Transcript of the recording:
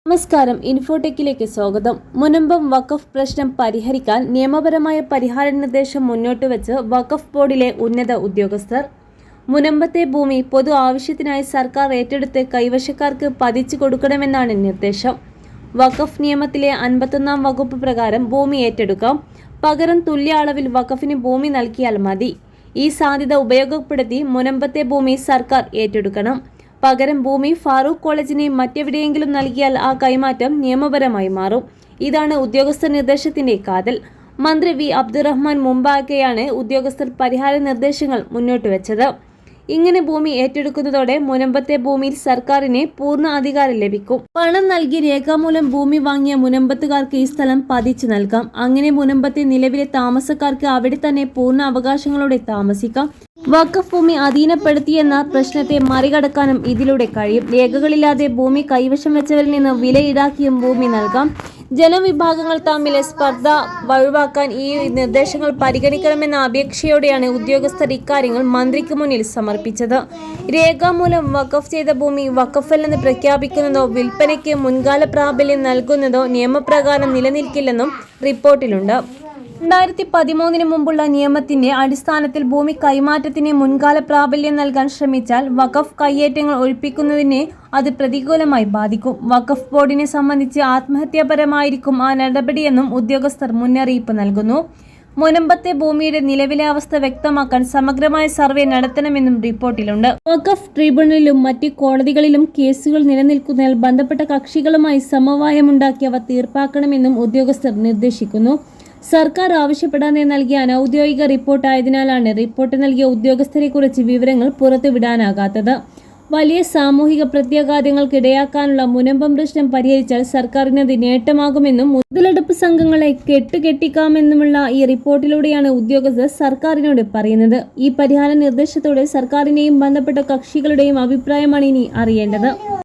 നമസ്കാരം, ഇൻഫോടെക്കിലേക്ക് സ്വാഗതം. മുനമ്പം വഖഫ് പ്രശ്നം പരിഹരിക്കാൻ നിയമപരമായ പരിഹാര നിർദ്ദേശം മുന്നോട്ടുവച്ച് വഖഫ് ബോർഡിലെ ഉന്നത ഉദ്യോഗസ്ഥർ. മുനമ്പത്തെ ഭൂമി പൊതു ആവശ്യത്തിനായി സർക്കാർ ഏറ്റെടുത്ത് കൈവശക്കാർക്ക് പതിച്ചു കൊടുക്കണമെന്നാണ് നിർദ്ദേശം. വഖഫ് നിയമത്തിലെ 51-ാം വകുപ്പ് പ്രകാരം ഭൂമി ഏറ്റെടുക്കാം. പകരം തുല്യ അളവിൽ വഖഫിന് ഭൂമി നൽകിയാൽ മതി. ഈ സാധ്യത ഉപയോഗപ്പെടുത്തി മുനമ്പത്തെ ഭൂമി സർക്കാർ ഏറ്റെടുക്കണം. പകരം ഭൂമി ഫാറൂഖ് കോളേജിന് മറ്റെവിടെയെങ്കിലും നൽകിയാൽ ആ കൈമാറ്റം നിയമപരമായി മാറും. ഇതാണ് ഉദ്യോഗസ്ഥ നിർദ്ദേശത്തിന്റെ കാതൽ. മന്ത്രി വി അബ്ദുറഹ്മാൻ മുമ്പാകെയാണ് ഉദ്യോഗസ്ഥർ പരിഹാര നിർദ്ദേശങ്ങൾ മുന്നോട്ടുവച്ചത്. ഇങ്ങനെ ഭൂമി ഏറ്റെടുക്കുന്നതോടെ മുനമ്പത്തെ ഭൂമിയിൽ സർക്കാരിന് പൂർണ്ണ അധികാരം ലഭിക്കും. പണം നൽകി രേഖാമൂലം ഭൂമി വാങ്ങിയ മുനമ്പത്തുകാർക്ക് ഈ സ്ഥലം പതിച്ചു നൽകാം. അങ്ങനെ മുനമ്പത്തെ നിലവിലെ താമസക്കാർക്ക് അവിടെ തന്നെ പൂർണ്ണ അവകാശങ്ങളോടെ താമസിക്കാം. വഖഫ് ഭൂമി അധീനപ്പെടുത്തിയെന്ന പ്രശ്നത്തെ മറികടക്കാനും ഇതിലൂടെ കഴിയും. രേഖകളില്ലാതെ ഭൂമി കൈവശം വെച്ചവരിൽ നിന്ന് വില ഈടാക്കിയും ഭൂമി നൽകാം. ജനവിഭാഗങ്ങൾ തമ്മിലെ സ്പർദ്ധ ഒഴിവാക്കാൻ ഈ നിർദ്ദേശങ്ങൾ പരിഗണിക്കണമെന്ന അപേക്ഷയോടെയാണ് ഉദ്യോഗസ്ഥർ ഇക്കാര്യങ്ങൾ മന്ത്രിക്ക് മുന്നിൽ സമർപ്പിച്ചത്. രേഖാമൂലം വഖഫ് ചെയ്ത ഭൂമി വഖഫല്ലെന്ന് പ്രഖ്യാപിക്കുന്നതോ വിൽപ്പനയ്ക്ക് മുൻകാല പ്രാബല്യം നൽകുന്നതോ നിയമപ്രകാരം നിലനിൽക്കില്ലെന്നും റിപ്പോർട്ടിലുണ്ട്. 2013 മുമ്പുള്ള നിയമത്തിന്റെ അടിസ്ഥാനത്തിൽ ഭൂമി കൈമാറ്റത്തിന് മുൻകാല പ്രാബല്യം നൽകാൻ ശ്രമിച്ചാൽ വഖഫ് കയ്യേറ്റങ്ങൾ ഒഴിപ്പിക്കുന്നതിന് അത് പ്രതികൂലമായി ബാധിക്കും. വഖഫ് ബോർഡിനെ സംബന്ധിച്ച് ആത്മഹത്യാപരമായിരിക്കും ആ നടപടിയെന്നും ഉദ്യോഗസ്ഥർ മുന്നറിയിപ്പ് നൽകുന്നു. മുനമ്പത്തെ ഭൂമിയുടെ നിലവിലെ അവസ്ഥ വ്യക്തമാക്കാൻ സമഗ്രമായ സർവേ നടത്തണമെന്നും റിപ്പോർട്ടിലുണ്ട്. വഖഫ് ട്രിബ്യൂണലിലും മറ്റ് കോടതികളിലും കേസുകൾ നിലനിൽക്കുന്നതിനാൽ ബന്ധപ്പെട്ട കക്ഷികളുമായി സമവായമുണ്ടാക്കി അവ തീർപ്പാക്കണമെന്നും ഉദ്യോഗസ്ഥർ നിർദ്ദേശിക്കുന്നു. സർക്കാർ ആവശ്യപ്പെടാതെ നൽകിയ അനൌദ്യോഗിക റിപ്പോർട്ടായതിനാലാണ് റിപ്പോർട്ട് നൽകിയ ഉദ്യോഗസ്ഥരെക്കുറിച്ച് വിവരങ്ങൾ പുറത്തുവിടാനാകാത്തത്. വലിയ സാമൂഹിക പ്രത്യാഘാതങ്ങൾക്കിടയാക്കാനുള്ള മുനമ്പം പ്രശ്നം പരിഹരിച്ചാൽ സർക്കാരിനത് നേട്ടമാകുമെന്നും മുതലെടുപ്പ് സംഘങ്ങളെ കെട്ടുകെട്ടിക്കാമെന്നുമുള്ള ഈ റിപ്പോർട്ടിലൂടെയാണ് ഉദ്യോഗസ്ഥർ സർക്കാരിനോട് പറയുന്നത്. ഈ പരിഹാര നിർദ്ദേശത്തോടെ സർക്കാരിന്റെയും ബന്ധപ്പെട്ട കക്ഷികളുടെയും അഭിപ്രായമാണ് ഇനി അറിയേണ്ടത്.